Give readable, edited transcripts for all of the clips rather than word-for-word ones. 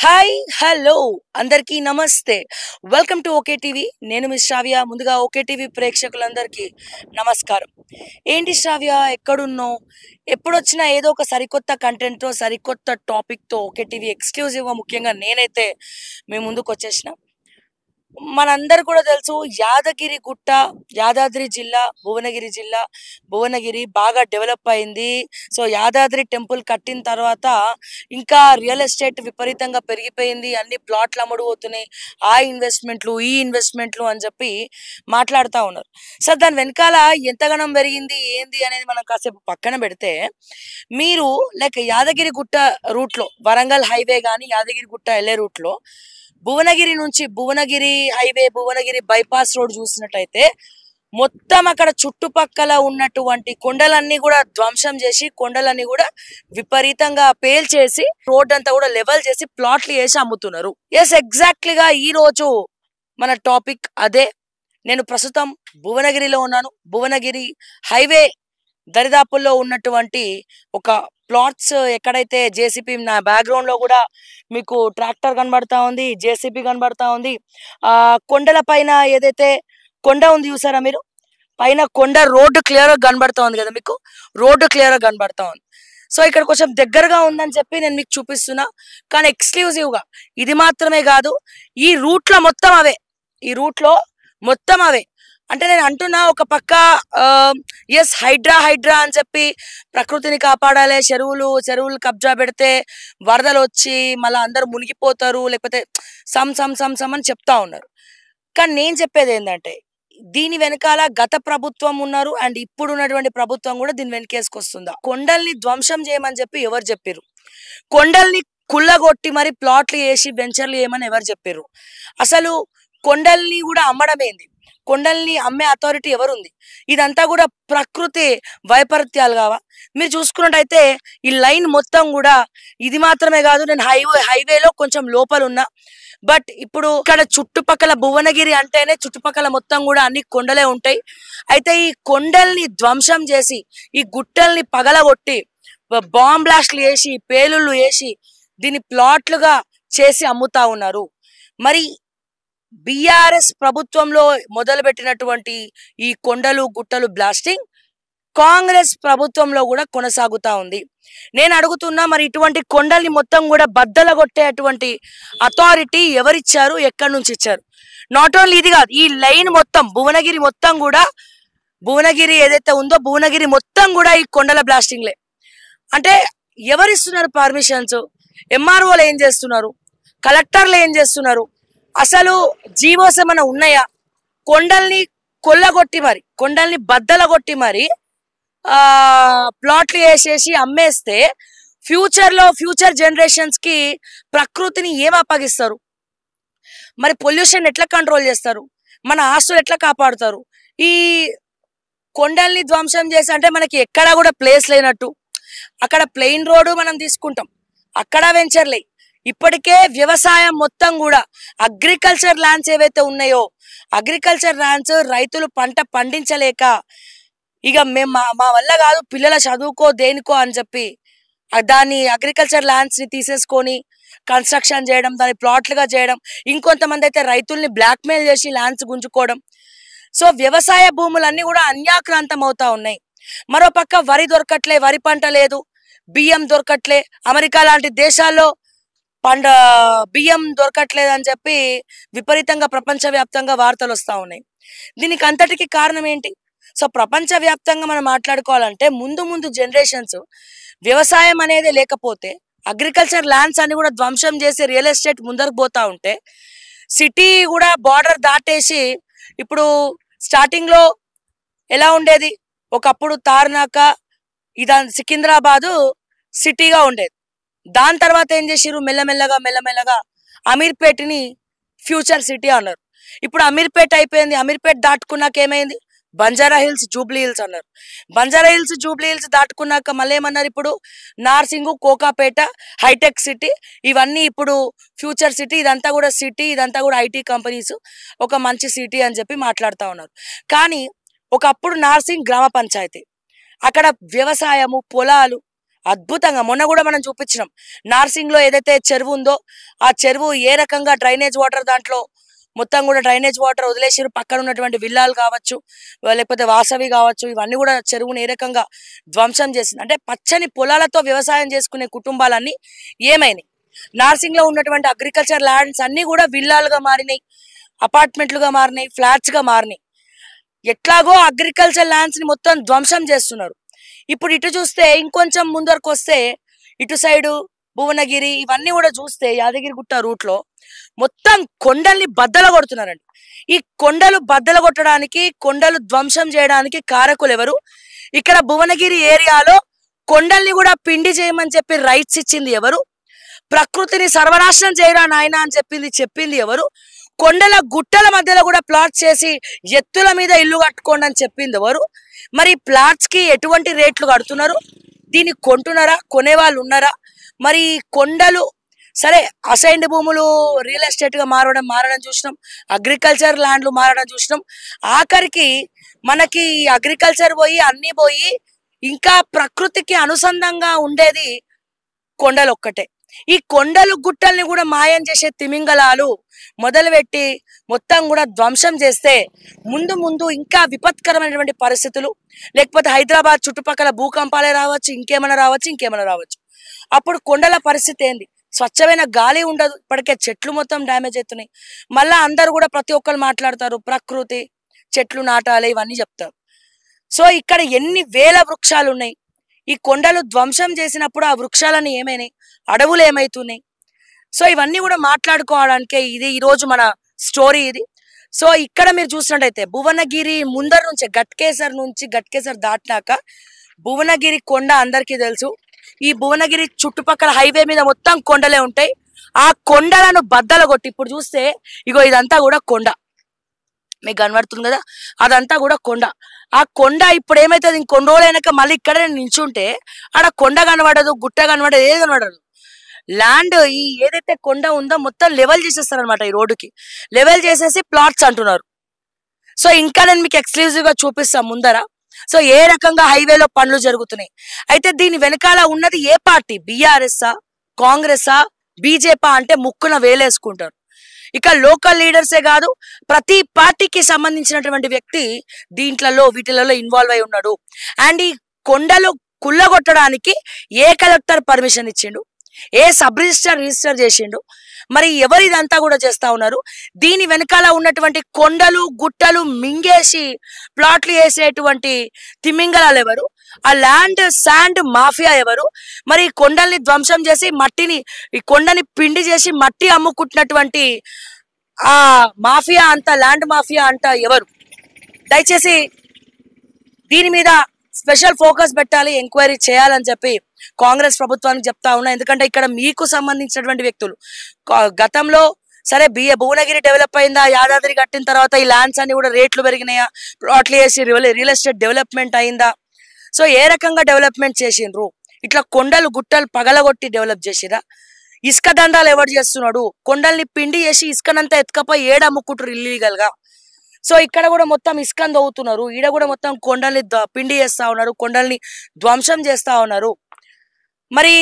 Hi hello అందరికీ నమస్తే. Welcome to okay TV. నేను మిస్ శ్రావ్య. ముందుగా ఓకే టీవీ ప్రేక్షకులందరికీ నమస్కారం. ఏంటి శ్రావ్య ఎక్కడున్నావు? ఎప్పుడొచ్చినా ఏదో ఒక సరికొత్త కంటెంట్తో సరికొత్త టాపిక్తో ఓకే టీవీ ఎక్స్క్లూజివ్గా ముఖ్యంగా నేనైతే మీ ముందుకు వచ్చేసిన. మనందరు కూడా తెలుసు యాదగిరి గుట్ట, యాదాద్రి జిల్లా, భువనగిరి బాగా డెవలప్ అయింది. సో యాదాద్రి టెంపుల్ కట్టిన తర్వాత ఇంకా రియల్ ఎస్టేట్ విపరీతంగా పెరిగిపోయింది. అన్ని ప్లాట్లు అమ్ముడు పోతున్నాయి. ఆ ఇన్వెస్ట్మెంట్లు ఈ ఇన్వెస్ట్మెంట్లు అని చెప్పి మాట్లాడుతూ ఉన్నారు. సో దాని వెనకాల ఎంతగానం పెరిగింది ఏంది అనేది మనం కాసేపు పక్కన పెడితే, మీరు లైక్ యాదగిరి గుట్ట రూట్లో వరంగల్ హైవే కానీ యాదగిరి గుట్ట వెళ్ళే రూట్లో భువనగిరి నుంచి Bhuvanagiri highway Bhuvanagiri bypass road చూసినట్టయితే మొత్తం అక్కడ చుట్టుపక్కల ఉన్నటువంటి కొండలన్నీ కూడా ధ్వంసం చేసి కొండలన్నీ కూడా విపరీతంగా పేల్చేసి రోడ్ అంతా కూడా లెవెల్ చేసి ప్లాట్లు వేసి అమ్ముతున్నారు. ఎస్, ఎగ్జాక్ట్లీగా ఈ రోజు మన టాపిక్ అదే. నేను ప్రస్తుతం భువనగిరిలో ఉన్నాను. భువనగిరి హైవే దరిదాపుల్లో ఉన్నటువంటి ఒక ప్లాట్స్ ఎక్కడైతే జేసీపీ, నా బ్యాక్గ్రౌండ్ లో కూడా మీకు ట్రాక్టర్ కనబడతా ఉంది, జేసీపీ కనబడతా ఉంది. కొండల పైన ఏదైతే కొండ ఉంది చూసారా మీరు, పైన కొండ రోడ్డు క్లియర్ గా కనబడతా ఉంది కదా, మీకు రోడ్డు క్లియర్ గా కనబడతా ఉంది. సో ఇక్కడ కొంచెం దగ్గరగా ఉందని చెప్పి నేను మీకు చూపిస్తున్నా. కానీ ఎక్స్క్లూజివ్ గా ఇది మాత్రమే కాదు, ఈ రూట్ లో మొత్తం అవే అంటే నేను అంటున్నా. ఒక పక్క ఎస్ హైడ్రా అని చెప్పి ప్రకృతిని కాపాడాలి, చెరువులు కబ్జా పెడితే వరదలు వచ్చి మళ్ళీ అందరూ మునిగిపోతారు, లేకపోతే సమ్ అని చెప్తా ఉన్నారు. కానీ నేను చెప్పేది ఏంటంటే, దీని వెనకాల గత ప్రభుత్వం ఉన్నారు అండ్ ఇప్పుడు ఉన్నటువంటి ప్రభుత్వం కూడా దీని వెనకేసుకొస్తుందా. కొండల్ని ధ్వంసం చేయమని చెప్పి ఎవరు చెప్పారు? కొండల్ని కుళ్ళగొట్టి మరి ప్లాట్లు వేసి వెంచర్లు చేయమని ఎవరు చెప్పారు? అసలు కొండల్ని కూడా అమ్మడం ఏంది? కొండల్ని అమ్మే అథారిటీ ఎవరుంది? ఇదంతా కూడా ప్రకృతి వైపరీత్యాలు కావా? మీరు చూసుకున్నట్టయితే ఈ లైన్ మొత్తం కూడా ఇది మాత్రమే కాదు, నేను హైవేలో కొంచెం లోపల ఉన్నా. బట్ ఇప్పుడు ఇక్కడ చుట్టుపక్కల భువనగిరి అంటేనే చుట్టుపక్కల మొత్తం కూడా అన్ని కొండలే ఉంటాయి. అయితే ఈ కొండల్ని ధ్వంసం చేసి ఈ గుట్టల్ని పగలగొట్టి బాంబ్ బ్లాస్ట్లు వేసి పేలుళ్ళు వేసి దీన్ని ప్లాట్లుగా చేసి అమ్ముతా ఉన్నారు. మరి బిఆర్ఎస్ ప్రభుత్వంలో మొదలుపెట్టినటువంటి ఈ కొండలు గుట్టలు బ్లాస్టింగ్ కాంగ్రెస్ ప్రభుత్వంలో కూడా కొనసాగుతా ఉంది. నేను అడుగుతున్నా, మరి ఇటువంటి కొండల్ని మొత్తం కూడా బద్దలగొట్టేటువంటి అథారిటీ ఎవరిచ్చారు, ఎక్కడి నుంచి ఇచ్చారు? నాట్ ఓన్లీ ఇది కాదు, ఈ లైన్ మొత్తం భువనగిరి ఏదైతే ఉందో భువనగిరి మొత్తం కూడా ఈ కొండల బ్లాస్టింగ్లే. అంటే ఎవరిస్తున్నారు పర్మిషన్స్? ఎంఆర్ఓలు ఏం చేస్తున్నారు? కలెక్టర్లు ఏం చేస్తున్నారు? అసలు జీవోస్ ఏమైనా ఉన్నాయా? కొండల్ని కొండల్ని బద్దలగొట్టి మరి ప్లాట్లు వేసేసి అమ్మేస్తే ఫ్యూచర్ జనరేషన్స్ కి ప్రకృతిని ఏం అప్పగిస్తారు? మరి పొల్యూషన్ ఎట్లా కంట్రోల్ చేస్తారు? మన ఆస్తులు ఎట్లా కాపాడుతారు? ఈ కొండల్ని ధ్వంసం చేసి అంటే మనకి ఎక్కడా కూడా ప్లేస్ లేనట్టు. అక్కడ ప్లెయిన్ రోడ్డు మనం తీసుకుంటాం, అక్కడ వెంచర్లే. ఇప్పటికే వ్యవసాయం మొత్తం కూడా అగ్రికల్చర్ ల్యాండ్స్ ఏవైతే ఉన్నాయో, అగ్రికల్చర్ ల్యాండ్స్ రైతులు పంట పండించలేక ఇక మేము మా వల్ల కాదు, పిల్లల చదువుకో దేనికో అని చెప్పి దాన్ని అగ్రికల్చర్ ల్యాండ్స్ ని తీసేసుకొని కన్స్ట్రక్షన్ చేయడం, దాన్ని ప్లాట్లుగా చేయడం, ఇంకొంతమంది అయితే రైతుల్ని బ్లాక్మెయిల్ చేసి ల్యాండ్స్ గుంజుకోవడం. సో వ్యవసాయ భూములన్నీ కూడా అన్యాక్రాంతం అవుతా ఉన్నాయి. మరోపక్క వరి దొరకట్లే, వరి పంట లేదు, బియ్యం దొరకట్లే, అమెరికా లాంటి దేశాల్లో బియ్యం దొరకట్లేదు అని చెప్పి విపరీతంగా ప్రపంచవ్యాప్తంగా వార్తలు వస్తూ ఉన్నాయి. దీనికి అంతటికి కారణం ఏంటి? సో ప్రపంచవ్యాప్తంగా మనం మాట్లాడుకోవాలంటే ముందు జనరేషన్స్ వ్యవసాయం అనేది లేకపోతే అగ్రికల్చర్ ల్యాండ్స్ అన్ని కూడా ధ్వంసం చేసి రియల్ ఎస్టేట్ ముందరకు పోతా ఉంటే, సిటీ కూడా బార్డర్ దాటేసి ఇప్పుడు స్టార్టింగ్ లో ఎలా ఉండేది, ఒకప్పుడు తార్నాక సికింద్రాబాదు సిటీగా ఉండేది. దాని తర్వాత ఏం చేసిరు, మెల్లమెల్లగా అమీర్పేటని ఫ్యూచర్ సిటీ అన్నారు. ఇప్పుడు అమీర్పేట అయిపోయింది. అమీర్పేట దాటుకున్నాక ఏమైంది, బంజారా హిల్స్, జూబ్లీ హిల్స్ అన్నారు. బంజారా హిల్స్, జూబ్లీ హిల్స్ దాటుకున్నాక మళ్ళీ ఏమన్నారు, ఇప్పుడు నార్సింగు, కోకాపేట, హైటెక్ సిటీ, ఇవన్నీ ఇప్పుడు ఫ్యూచర్ సిటీ. ఇదంతా కూడా సిటీ, ఇదంతా కూడా ఐటీ కంపెనీస్, ఒక మంచి సిటీ అని చెప్పి మాట్లాడుతూ ఉన్నారు. కానీ ఒకప్పుడు నార్సింగ్ గ్రామ పంచాయతీ, అక్కడ వ్యవసాయము, పొలాలు, అద్భుతంగా మొన్న కూడా మనం చూపించినాం. నార్సింగ్లో ఏదైతే చెరువు ఉందో ఆ చెరువు ఏ రకంగా డ్రైనేజ్ వాటర్ దాంట్లో మొత్తం కూడా డ్రైనేజ్ వాటర్ వదిలేసారు. పక్కన ఉన్నటువంటి విల్లాలు కావచ్చు, లేకపోతే వాసవి కావచ్చు, ఇవన్నీ కూడా చెరువుని ఏ రకంగా ధ్వంసం చేసింది. అంటే పచ్చని పొలాలతో వ్యవసాయం చేసుకునే కుటుంబాలన్నీ ఏమైనాయి. నార్సింగ్లో ఉన్నటువంటి అగ్రికల్చర్ ల్యాండ్స్ అన్నీ కూడా విల్లాలుగా మారినాయి, అపార్ట్మెంట్లుగా మారినాయి, ఫ్లాట్స్గా మారినాయి. ఎట్లాగో అగ్రికల్చర్ ల్యాండ్స్ ని మొత్తం ధ్వంసం చేస్తున్నారు. ఇప్పుడు ఇటు చూస్తే ఇంకొంచెం ముందరకు వస్తే ఇటు సైడు భువనగిరి ఇవన్నీ కూడా చూస్తే యాదగిరిగుట్ట రూట్ లో మొత్తం కొండల్ని బద్దలు కొడుతున్నారండి. ఈ కొండలు బద్దలు కొట్టడానికి, కొండలు ధ్వంసం చేయడానికి కారకులు ఎవరు? ఇక్కడ భువనగిరి ఏరియాలో కొండల్ని కూడా పిండి చేయమని చెప్పి రైట్స్ ఇచ్చింది ఎవరు? ప్రకృతిని సర్వనాశనం చేయరా నాయన అని చెప్పింది ఎవరు? కొండల గుట్టల మధ్యలో కూడా ప్లాట్స్ చేసి ఎత్తుల మీద ఇల్లు కట్టుకోండి అని చెప్పింది ఎవరు? మరి ప్లాట్స్ కి ఎటువంటి రేట్లు కడుతున్నారు? దీన్ని కొంటున్నారా? కొనేవాళ్ళు ఉన్నారా? మరి కొండలు సరే అసైన్డ్ భూములు రియల్ ఎస్టేట్ గా మారడం చూసినాం, అగ్రికల్చర్ ల్యాండ్లు మారడం చూసినాం. ఆఖరికి మనకి అగ్రికల్చర్ పోయి అన్ని పోయి ఇంకా ప్రకృతికి అనుసంధానంగా ఉండేది కొండలు ఒక్కటే. ఈ కొండలు గుట్టల్ని కూడా మాయం చేసే తిమింగలాలు మొదలుపెట్టి మొత్తం కూడా ధ్వంసం చేస్తే ముందు ఇంకా విపత్కరమైనటువంటి పరిస్థితులు, లేకపోతే హైదరాబాద్ చుట్టుపక్కల భూకంపాలే రావచ్చు, ఇంకేమైనా రావచ్చు. అప్పుడు కొండల పరిస్థితి ఏంది? స్వచ్ఛమైన గాలి ఉండదు. ఇప్పటికే చెట్లు మొత్తం డ్యామేజ్ అవుతున్నాయి. మళ్ళా అందరూ కూడా ప్రతి ఒక్కరు మాట్లాడతారు ప్రకృతి, చెట్లు నాటాలి, ఇవన్నీ చెప్తారు. సో ఇక్కడ ఎన్ని వేల వృక్షాలు ఉన్నాయి. ఈ కొండలు ధ్వంసం చేసినప్పుడు ఆ వృక్షాలని ఏమైనాయి, అడవులు ఏమైతున్నాయి? సో ఇవన్నీ కూడా మాట్లాడుకోవడానికే ఇది ఈరోజు మన స్టోరీ ఇది. సో ఇక్కడ మీరు చూసినట్టయితే భువనగిరి ముందర నుంచి గట్కేసర్ దాటినాక భువనగిరి కొండ అందరికీ తెలుసు. ఈ భువనగిరి చుట్టుపక్కల హైవే మీద మొత్తం కొండలే ఉంటాయి. ఆ కొండలను బద్దలు కొట్టి ఇప్పుడు చూస్తే ఇగో ఇదంతా కూడా కొండ, మీకు కనబడుతుంది కదా, అదంతా కూడా కొండ. ఆ కొండ ఇప్పుడు ఏమైతుంది, ఇంకొన్ని రోజులు అయినాక మళ్ళీ ఇక్కడే నించుంటే ఆడ కొండ కనబడదు, గుట్ట కనబడదు, ఏది కనబడదు. ల్యాండ్ ఈ ఏదైతే కొండ ఉందో మొత్తం లెవెల్ చేసేస్తారు అనమాట. ఈ రోడ్డుకి లెవెల్ చేసేసి ప్లాట్స్ అంటున్నారు. సో ఇంకా నేను మీకు ఎక్స్క్లూజివ్ గా చూపిస్తాను ముందర. సో ఏ రకంగా హైవేలో పనులు జరుగుతున్నాయి. అయితే దీని వెనకాల ఉన్నది ఏ పార్టీ? బీఆర్ఎస్ఆ, కాంగ్రెసా, బీజేపీ అంటే ముక్కున వేలేసుకుంటారు. ఇక లోకల్ లీడర్సే కాదు, ప్రతి పార్టీకి సంబంధించినటువంటి వ్యక్తి వీటిలలో ఇన్వాల్వ్ అయి ఉన్నాడు. అండ్ ఈ కొండలు కుల్లగొట్టడానికి ఏ కలెక్టర్ పర్మిషన్ ఇచ్చిండు, ఏ సబ్ రిజిస్టర్ చేసిండు, మరి ఎవరు ఇదంతా కూడా చేస్తా ఉన్నారు? దీని వెనకాల ఉన్నటువంటి కొండలు గుట్టలు మింగేసి ప్లాట్లు వేసేటువంటి తిమింగలాలు ఎవరు? ఆ ల్యాండ్ శాండ్ మాఫియా ఎవరు? మరి కొండల్ని ధ్వంసం చేసి ఈ కొండని పిండి చేసి మట్టి అమ్ముకుంటున్నటువంటి ఆ మాఫియా అంతా, ల్యాండ్ మాఫియా అంతా ఎవరు? దయచేసి దీని మీద స్పెషల్ ఫోకస్ పెట్టాలి, ఎంక్వైరీ చేయాలని చెప్పి కాంగ్రెస్ ప్రభుత్వానికి చెప్తా ఉన్నా. ఎందుకంటే ఇక్కడ మీకు సంబంధించినటువంటి వ్యక్తులు గతంలో సరే భువనగిరి డెవలప్ అయిందా, యాదాద్రి కట్టిన తర్వాత ఈ ల్యాండ్స్ అన్ని కూడా రేట్లు పెరిగినాయా, ప్లాట్లు వేసి రియల్ ఎస్టేట్ డెవలప్మెంట్ అయిందా? సో ఏ రకంగా డెవలప్మెంట్ చేసిండ్రు? ఇట్లా కొండలు గుట్టలు పగలగొట్టి డెవలప్ చేసిరా? ఇసుక దందాలు ఎవరు చేస్తున్నాడు? కొండల్ని పిండి చేసి ఇసుకనంతా ఎత్తుకపోయి ఏడమ్ముకుంటారు ఇల్లీగల్ గా. సో ఇక్కడ కూడా మొత్తం ఇసుకని తవ్వుతున్నారు, ఈడ కూడా మొత్తం కొండల్ని పిండి చేస్తా ఉన్నారు, కొండల్ని ధ్వంసం చేస్తా ఉన్నారు. మరి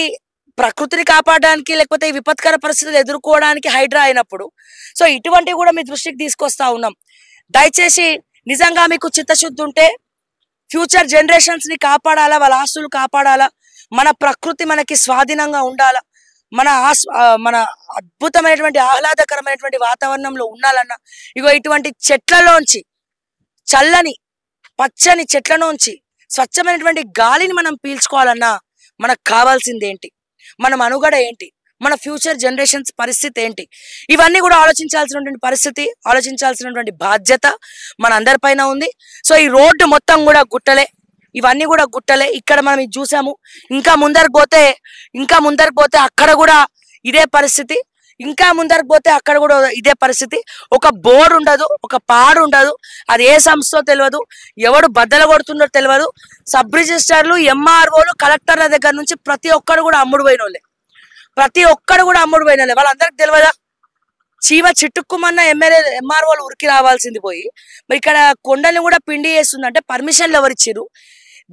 ప్రకృతిని కాపాడడానికి లేకపోతే ఈ విపత్కర పరిస్థితులు ఎదుర్కోవడానికి హైడ్రా అయినప్పుడు సో ఇటువంటివి కూడా మీ దృష్టికి తీసుకొస్తా ఉన్నాం. దయచేసి నిజంగా మీకు చిత్తశుద్ధి ఉంటే ఫ్యూచర్ జనరేషన్స్ ని కాపాడాలా, వాళ్ళ ఆస్తులు కాపాడాలా, మన ప్రకృతి మనకి స్వాధీనంగా ఉండాలా, మన అద్భుతమైనటువంటి ఆహ్లాదకరమైనటువంటి వాతావరణంలో ఉండాలన్నా ఇగో ఇటువంటి చెట్లలోంచి, చల్లని పచ్చని చెట్లలోంచి స్వచ్ఛమైనటువంటి గాలిని మనం పీల్చుకోవాలన్నా మనకు కావాల్సింది ఏంటి, మన మనుగడ ఏంటి, మన ఫ్యూచర్ జనరేషన్స్ పరిస్థితి ఏంటి, ఇవన్నీ కూడా ఆలోచించాల్సినటువంటి బాధ్యత మన అందరిపైన ఉంది. సో ఈ రోడ్డు మొత్తం కూడా గుట్టలే, ఇవన్నీ కూడా గుట్టలే. ఇక్కడ మనం ఇది చూసాము. ఇంకా ముందరకు పోతే అక్కడ కూడా ఇదే పరిస్థితి, ఇంకా ముందరకు పోతే అక్కడ కూడా ఇదే పరిస్థితి. ఒక బోర్డు ఉండదు, ఒక పాడు ఉండదు, అది ఏ సంస్థో తెలియదు, ఎవడు బద్దలు కొడుతుందో తెలియదు. సబ్ రిజిస్టర్లు, ఎంఆర్ఓలు, కలెక్టర్ల దగ్గర నుంచి ప్రతి ఒక్కరు కూడా అమ్ముడు పోయిన వాళ్ళే. వాళ్ళందరికి తెలియదా? చీమ చిట్టుక్కుమన్న ఎంఆర్ఓలు ఉరికి రావాల్సింది పోయి మరి ఇక్కడ కొండల్ని కూడా పిండి చేస్తుందంటే పర్మిషన్లు ఎవరిచ్చిర్రు?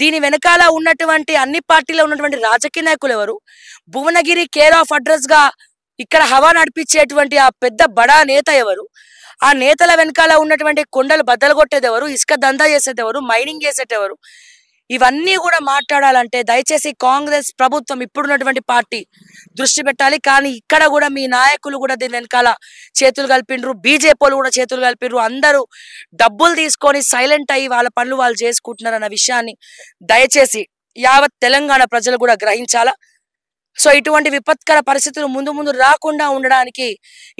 దీని వెనకాల ఉన్నటువంటి అన్ని పార్టీలో ఉన్నటువంటి రాజకీయ నాయకులు ఎవరు? భువనగిరి కేర్ ఆఫ్ అడ్రస్ గా ఇక్కడ హవా నడిపించేటువంటి ఆ పెద్ద బడా నేత ఎవరు? ఆ నేతల వెనకాల ఉన్నటువంటి కొండలు బద్దలు కొట్టేది ఎవరు? ఇసుక దందా చేసేది ఎవరు? మైనింగ్ చేసేది ఎవరు? ఇవన్నీ కూడా మాట్లాడాలంటే దయచేసి కాంగ్రెస్ ప్రభుత్వం ఇప్పుడున్నటువంటి పార్టీ దృష్టి పెట్టాలి. కానీ ఇక్కడ కూడా మీ నాయకులు కూడా దీని వెనకాల చేతులు కలిపిండ్రు, బీజేపీలు కూడా చేతులు కలిపిండ్రు. అందరూ డబ్బులు తీసుకొని సైలెంట్ అయ్యి వాళ్ళ పనులు వాళ్ళు చేసుకుంటున్నారు అన్న విషయాన్ని దయచేసి యావత్ తెలంగాణ ప్రజలు కూడా గ్రహించాలా. సో ఇటువంటి విపత్కర పరిస్థితులు ముందు ముందు రాకుండా ఉండడానికి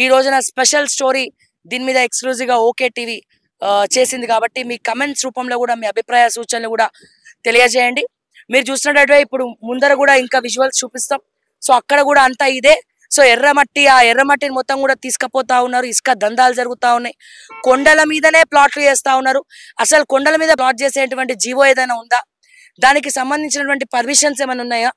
ఈ రోజున స్పెషల్ స్టోరీ దీని మీద ఎక్స్క్లూజివ్ గా ఓకే టీవీ చేసింది. కాబట్టి మీ కమెంట్స్ రూపంలో కూడా మీ అభిప్రాయ సూచనలు కూడా తెలియజేయండి. మీరు చూసినట్లయితే ఇప్పుడు ముందర కూడా ఇంకా విజువల్స్ చూపిస్తాం. సో అక్కడ కూడా అంతా ఇదే. సో ఎర్రమట్టి, ఆ ఎర్రమట్టిని మొత్తం కూడా తీసుకుపోతా ఉన్నారు. ఇసుక దందాలు జరుగుతా ఉన్నాయి. కొండల మీదనే ప్లాట్లు చేస్తా ఉన్నారు. అసలు కొండల మీద ప్లాట్ చేసేటువంటి జీవో ఏదైనా ఉందా? దానికి సంబంధించినటువంటి పర్మిషన్స్ ఏమైనా ఉన్నాయా?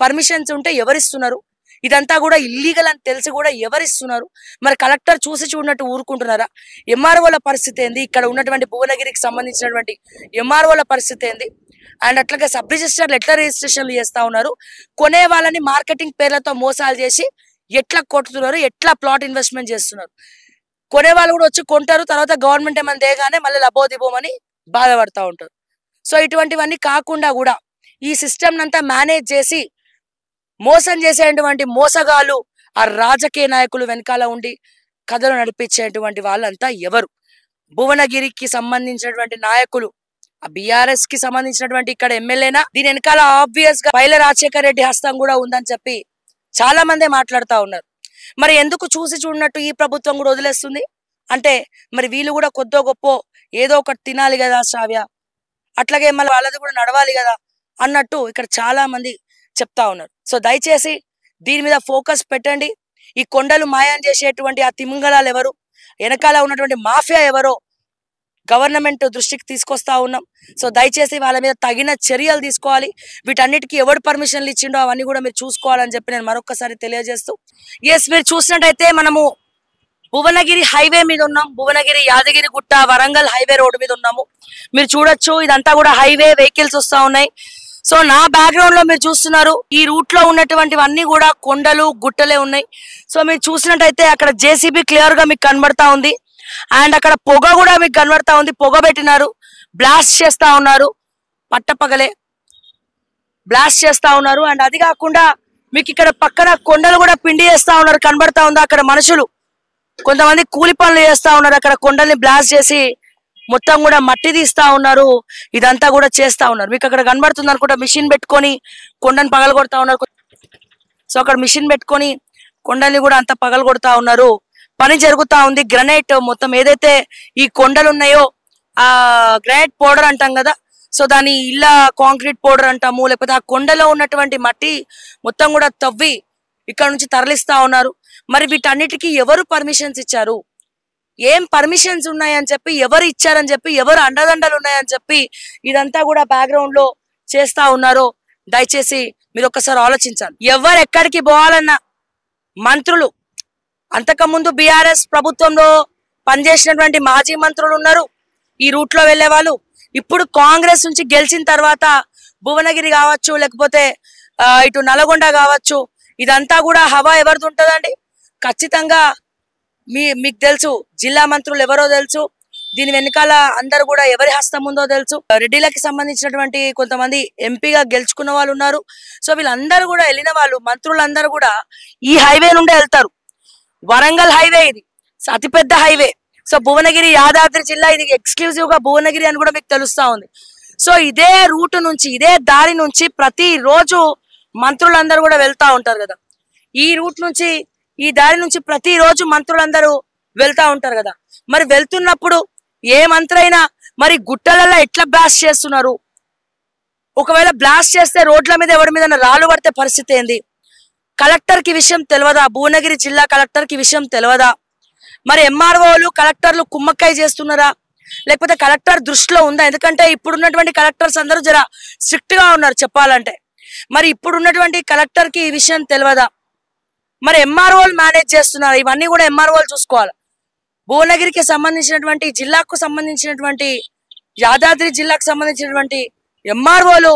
పర్మిషన్స్ ఉంటే ఎవరిస్తున్నారు? ఇదంతా కూడా ఇల్లీగల్ అని తెలిసి కూడా ఎవరిస్తున్నారు? మరి కలెక్టర్ చూసి చూడనట్టు ఊరుకుంటున్నారా? ఎంఆర్ఓల పరిస్థితి ఏంది? ఇక్కడ ఉన్నటువంటి భువనగిరికి సంబంధించినటువంటి ఎంఆర్ఓల పరిస్థితి ఏంది? అండ్ అట్లాగే సబ్ రిజిస్టర్లు ఎట్లా రిజిస్ట్రేషన్లు చేస్తా ఉన్నారు? కొనే వాళ్ళని మార్కెటింగ్ పేర్లతో మోసాలు చేసి ఎట్లా కొట్టుతున్నారు? ఎట్లా ప్లాట్ ఇన్వెస్ట్మెంట్ చేస్తున్నారు? కొనే వాళ్ళు కూడా వచ్చి కొంటారు, తర్వాత గవర్నమెంట్ ఏమైనా దేగానే మళ్ళీ లబోదిబోమని బాధపడతా ఉంటారు. సో ఇటువంటివన్నీ కాకుండా కూడా ఈ సిస్టమ్ అంతా మేనేజ్ చేసి మోసం చేసేటువంటి మోసగాళ్ళు ఆ రాజకీయ నాయకులు వెనకాల ఉండి కథలు నడిపించేటువంటి వాళ్ళంతా ఎవరు? భువనగిరికి సంబంధించినటువంటి నాయకులు, ఆ బీఆర్ఎస్ కి సంబంధించినటువంటి ఇక్కడ ఎమ్మెల్యేనా? దీని వెనకాల ఆబ్వియస్ గా పైల రాజశేఖర రెడ్డి హస్తం కూడా ఉందని చెప్పి చాలా మంది మాట్లాడుతా ఉన్నారు. మరి ఎందుకు చూసి చూడనట్టు ఈ ప్రభుత్వం కూడా వదిలేస్తుంది అంటే మరి వీళ్ళు కూడా కొద్దో గొప్ప ఏదో ఒకటి తినాలి కదా శ్రావ్య, అట్లాగే మళ్ళీ వాళ్ళది కూడా నడవాలి కదా అన్నట్టు ఇక్కడ చాలా మంది చెప్తా ఉన్నారు. సో దయచేసి దీని మీద ఫోకస్ పెట్టండి. ఈ కొండలు మాయం చేసేటువంటి ఆ తిమింగళాలు ఎవరు, వెనకాల ఉన్నటువంటి మాఫియా ఎవరో గవర్నమెంట్ దృష్టికి తీసుకొస్తా ఉన్నాం. సో దయచేసి వాళ్ళ మీద తగిన చర్యలు తీసుకోవాలి. వీటన్నిటికీ ఎవరు పర్మిషన్లు ఇచ్చిండో అవన్నీ కూడా మీరు చూసుకోవాలని చెప్పి నేను మరొకసారి తెలియజేస్తూ, ఎస్ మీరు చూసినట్టయితే మనము భువనగిరి హైవే మీద ఉన్నాం. భువనగిరి యాదగిరి గుట్ట వరంగల్ హైవే రోడ్డు మీద ఉన్నాము. మీరు చూడొచ్చు ఇదంతా కూడా హైవే, వెహికల్స్ వస్తా ఉన్నాయి. సో నా బ్యాక్గ్రౌండ్ లో మీరు చూస్తున్నారు ఈ రూట్ లో ఉన్నటువంటివన్నీ కూడా కొండలు గుట్టలే ఉన్నాయి. సో మీరు చూసినట్టయితే అక్కడ జేసీబీ క్లియర్ గా మీకు కనబడతా ఉంది. అండ్ అక్కడ పొగ కూడా మీకు కనబడతా ఉంది. పొగ పెట్టినారు, బ్లాస్ట్ చేస్తా ఉన్నారు, పట్టపగలే బ్లాస్ట్ చేస్తా ఉన్నారు. అండ్ అది కాకుండా మీకు ఇక్కడ పక్కన కొండలు కూడా పిండి చేస్తా ఉన్నారు, కనబడతా ఉంది. అక్కడ మనుషులు కొంతమంది కూలి పనులు చేస్తా ఉన్నారు. అక్కడ కొండల్ని బ్లాస్ట్ చేసి మొత్తం కూడా మట్టి తీస్తా ఉన్నారు. ఇదంతా కూడా చేస్తా ఉన్నారు. మీకు అక్కడ కనబడుతుంది అనుకుంటా, మిషన్ పెట్టుకొని కొండని పగల కొడతా ఉన్నారు. సో అక్కడ మిషన్ పెట్టుకొని కొండల్ని కూడా అంత పగల కొడతా ఉన్నారు. పని జరుగుతా ఉంది. గ్రనైట్ మొత్తం ఏదైతే ఈ కొండలు ఉన్నాయో ఆ గ్రనైట్ పౌడర్ అంటాం కదా, సో దాని ఇళ్ళ కాంక్రీట్ పౌడర్ అంటాము. లేకపోతే ఆ కొండలో ఉన్నటువంటి మట్టి మొత్తం కూడా తవ్వి ఇక్కడ నుంచి తరలిస్తా ఉన్నారు. మరి వీటన్నిటికీ ఎవరు పర్మిషన్స్ ఇచ్చారు, ఏం పర్మిషన్స్ ఉన్నాయని చెప్పి, ఎవరు ఇచ్చారని చెప్పి, ఎవరు అండదండలు ఉన్నాయని చెప్పి ఇదంతా కూడా బ్యాక్గ్రౌండ్ లో చేస్తా ఉన్నారో దయచేసి మీరు ఒక్కసారి ఆలోచించాలి. ఎవరు ఎక్కడికి పోవాలన్నా మంత్రులు, అంతకుముందు బీఆర్ఎస్ ప్రభుత్వంలో పనిచేసినటువంటి మాజీ మంత్రులు ఉన్నారు ఈ రూట్ లో వెళ్లే వాళ్ళు. ఇప్పుడు కాంగ్రెస్ నుంచి గెలిచిన తర్వాత భువనగిరి కావచ్చు, లేకపోతే ఇటు నల్గొండ కావచ్చు, ఇదంతా కూడా హవా ఎవరిది ఉంటదండి? ఖచ్చితంగా మీకు తెలుసు, జిల్లా మంత్రులు ఎవరో తెలుసు, దీని వెనకాల అందరు కూడా ఎవరి హస్తం ఉందో తెలుసు. రెడ్డిలకి సంబంధించినటువంటి కొంతమంది ఎంపీగా గెలుచుకున్న వాళ్ళు ఉన్నారు. సో వీళ్ళందరూ కూడా వెళ్ళిన వాళ్ళు, మంత్రులందరూ కూడా ఈ హైవే నుండే వెళ్తారు. వరంగల్ హైవే ఇది అతిపెద్ద హైవే. సో భువనగిరి యాదాద్రి జిల్లా, ఇది ఎక్స్క్లూజివ్ గా భువనగిరి అని కూడా మీకు తెలుస్తా ఉంది. సో ఇదే రూట్ నుంచి, ఇదే దారి నుంచి ప్రతి రోజు మంత్రులందరూ కూడా వెళ్తా ఉంటారు కదా. ఈ రూట్ నుంచి, ఈ దారి నుంచి ప్రతి రోజు మంత్రులందరూ వెళ్తా ఉంటారు కదా. మరి వెళ్తున్నప్పుడు ఏ మంత్రి అయినా మరి గుట్టలలో ఎట్లా బ్లాస్ట్ చేస్తున్నారు? ఒకవేళ బ్లాస్ట్ చేస్తే రోడ్ల మీద ఎవరి మీద రాళ్ళు పడితే పరిస్థితి ఏంది? కలెక్టర్ కి విషయం తెలియదా? భువనగిరి జిల్లా కలెక్టర్ కి విషయం తెలియదా? మరి ఎంఆర్ఓలు కలెక్టర్లు కుమ్మక్కై చేస్తున్నారా, లేకపోతే కలెక్టర్ దృష్టిలో ఉందా? ఎందుకంటే ఇప్పుడున్నటువంటి కలెక్టర్స్ అందరూ జర స్ట్రిక్ట్ గా ఉన్నారు చెప్పాలంటే. మరి ఇప్పుడున్నటువంటి కలెక్టర్ కి ఈ విషయం తెలియదా? మరి ఎంఆర్ఓలు మేనేజ్ చేస్తున్నారు, ఇవన్నీ కూడా ఎంఆర్ఓలు చూసుకోవాలి. భువనగిరికి సంబంధించినటువంటి జిల్లాకు సంబంధించినటువంటి, యాదాద్రి జిల్లాకు సంబంధించినటువంటి ఎంఆర్ఓలు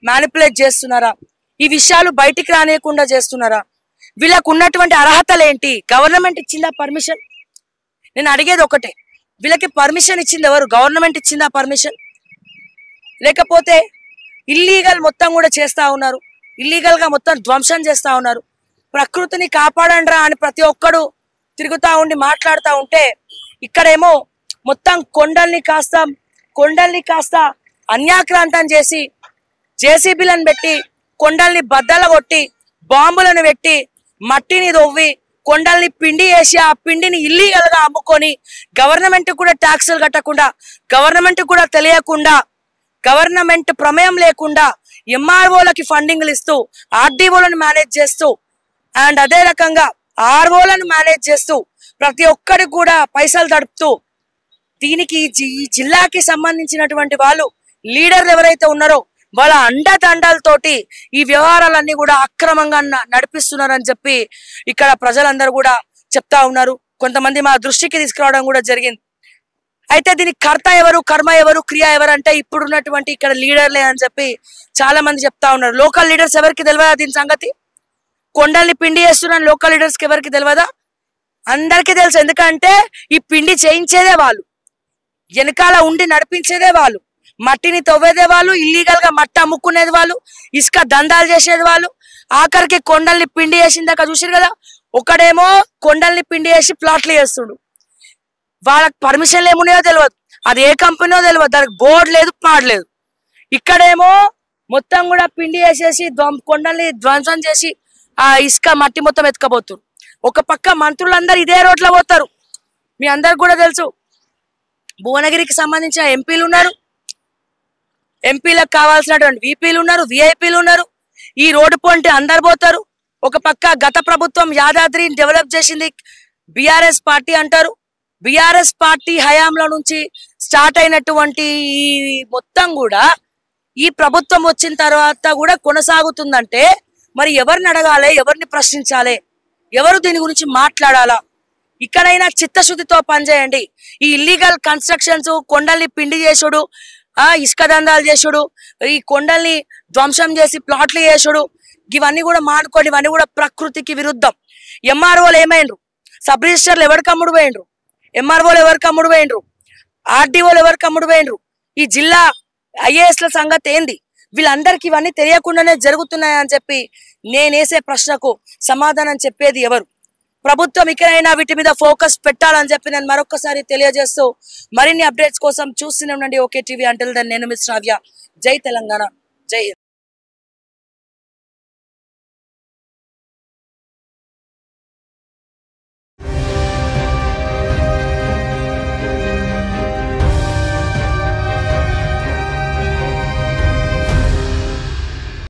మ్యానిపులేట్ చేస్తున్నారా? ఈ విషయాలు బయటికి రానియకుండా చేస్తున్నారా? వీళ్ళకు ఉన్నటువంటి అర్హతలు ఏంటి? గవర్నమెంట్ ఇచ్చిందా పర్మిషన్? నేను అడిగేది ఒకటే, వీళ్ళకి పర్మిషన్ ఇచ్చింది ఎవరు? గవర్నమెంట్ ఇచ్చిందా పర్మిషన్? లేకపోతే ఇల్లీగల్ మొత్తం కూడా చేస్తా ఉన్నారు, ఇల్లీగల్ గా మొత్తం ధ్వంసం చేస్తా ఉన్నారు. ప్రకృతిని కాపాడండ్రా అని ప్రతి ఒక్కడు తిరుగుతా ఉండి మాట్లాడుతూ ఉంటే, ఇక్కడేమో మొత్తం కొండల్ని కాస్త అన్యాక్రాంతం చేసి జేసీబీలను పెట్టి కొండల్ని బద్దలు కొట్టి బాంబులను పెట్టి మట్టిని దొవ్వి కొండల్ని పిండి వేసి ఆ పిండిని ఇల్లీగల్ గా అమ్ముకొని గవర్నమెంట్ కూడా ట్యాక్సులు కట్టకుండా, గవర్నమెంట్ కూడా తెలియకుండా, గవర్నమెంట్ ప్రమేయం లేకుండా ఎంఆర్ఓలకి ఫండింగ్లు ఇస్తూ ఆర్డీఓలను మేనేజ్ చేస్తూ అండ్ అదే రకంగా ఆర్ఓలను మేనేజ్ చేస్తూ ప్రతి ఒక్కరికి కూడా పైసలు తడుపుతూ దీనికి ఈ జిల్లాకి సంబంధించినటువంటి వాళ్ళు లీడర్లు ఎవరైతే ఉన్నారో వాళ్ళ అండదండలతోటి ఈ వ్యవహారాలన్నీ కూడా అక్రమంగా నడిపిస్తున్నారని చెప్పి ఇక్కడ ప్రజలందరూ కూడా చెప్తా ఉన్నారు. కొంతమంది మా దృష్టికి తీసుకురావడం కూడా జరిగింది. అయితే దీనికి కర్త ఎవరు, కర్మ ఎవరు, క్రియ ఎవరు అంటే ఇప్పుడున్నటువంటి ఇక్కడ లీడర్లే అని చెప్పి చాలా మంది చెప్తా ఉన్నారు. లోకల్ లీడర్స్ ఎవరికి తెలియదా దీని సంగతి? కొండల్ని పిండి చేస్తున్న లోకల్ లీడర్స్కి ఎవరికి తెలియదా? అందరికీ తెలుసు. ఎందుకంటే ఈ పిండి చేయించేదే వాళ్ళు, వెనకాల ఉండి నడిపించేదే వాళ్ళు, మట్టిని తవ్వేదే వాళ్ళు, ఇల్లీగల్ గా మట్టి అమ్ముకునేది వాళ్ళు, ఇసుక దందాలు చేసేది వాళ్ళు, ఆఖరికి కొండల్ని పిండి చేసిందాక చూసారు కదా. ఒకడేమో కొండల్ని పిండి చేసి ప్లాట్లు చేస్తుడు, వాళ్ళకి పర్మిషన్లు ఏమున్నాయో తెలియదు, అది ఏ కంపెనీయో తెలియదు, దానికి బోర్డు లేదు, పాడలేదు. ఇక్కడేమో మొత్తం కూడా పిండి వేసేసి కొండల్ని ధ్వంసం చేసి ఆ ఇసుక మట్టి మొత్తం ఎత్తుకపోతున్నారు. ఒక పక్క మంత్రులందరూ ఇదే రోడ్లో పోతారు. మీ అందరికి కూడా తెలుసు, భువనగిరికి సంబంధించిన ఎంపీలు ఉన్నారు, ఎంపీలకు కావాల్సినటువంటి వీపీలు ఉన్నారు, విఐపీలు ఉన్నారు. ఈ రోడ్డు పొంటి అందరు పోతారు. ఒక పక్క గత ప్రభుత్వం యాదాద్రిని డెవలప్ చేసింది బీఆర్ఎస్ పార్టీ అంటారు. బీఆర్ఎస్ పార్టీ హయాంలో నుంచి స్టార్ట్ అయినటువంటి ఈ మొత్తం కూడా ఈ ప్రభుత్వం వచ్చిన తర్వాత కూడా కొనసాగుతుందంటే మరి ఎవరిని అడగాలి, ఎవరిని ప్రశ్నించాలి, ఎవరు దీని గురించి మాట్లాడాలా? ఇక్కడైనా చిత్తశుద్ధితో పనిచేయండి. ఈ ఇల్లీగల్ కన్స్ట్రక్షన్స్, కొండల్ని పిండి చేసుడు, ఇసుక దందాలు చేసుడు, ఈ కొండల్ని ధ్వంసం చేసి ప్లాట్లు చేసుడు, ఇవన్నీ కూడా మానుకోండి. ఇవన్నీ కూడా ప్రకృతికి విరుద్ధం. ఎంఆర్ఓలు ఏమైండ్రు? సబ్ రిజిస్టర్లు ఎవరికి అమ్ముడు పోయిండ్రు? ఎంఆర్ఓలు ఎవరికి అమ్ముడు పోయిండ్రు? ఆర్డీఓలు ఎవరికి అమ్ముడు పోయిండ్రు? ఈ జిల్లా ఐఏఎస్ల సంగతి ఏంది? వీళ్ళందరికీ ఇవన్నీ తెలియకుండానే జరుగుతున్నాయని చెప్పి నేనేసే ప్రశ్నకు సమాధానం చెప్పేది ఎవరు? ప్రభుత్వం ఇకనైనా వీటి మీద ఫోకస్ పెట్టాలని చెప్పి నేను మరొకసారి తెలియజేస్తూ మరిన్ని అప్డేట్స్ కోసం చూస్తూనే ఉండండి ఓకే టీవీ. అంటిల్ దెన్ నేను మిస్ శ్రావ్య. జై తెలంగాణ, జై హింద్.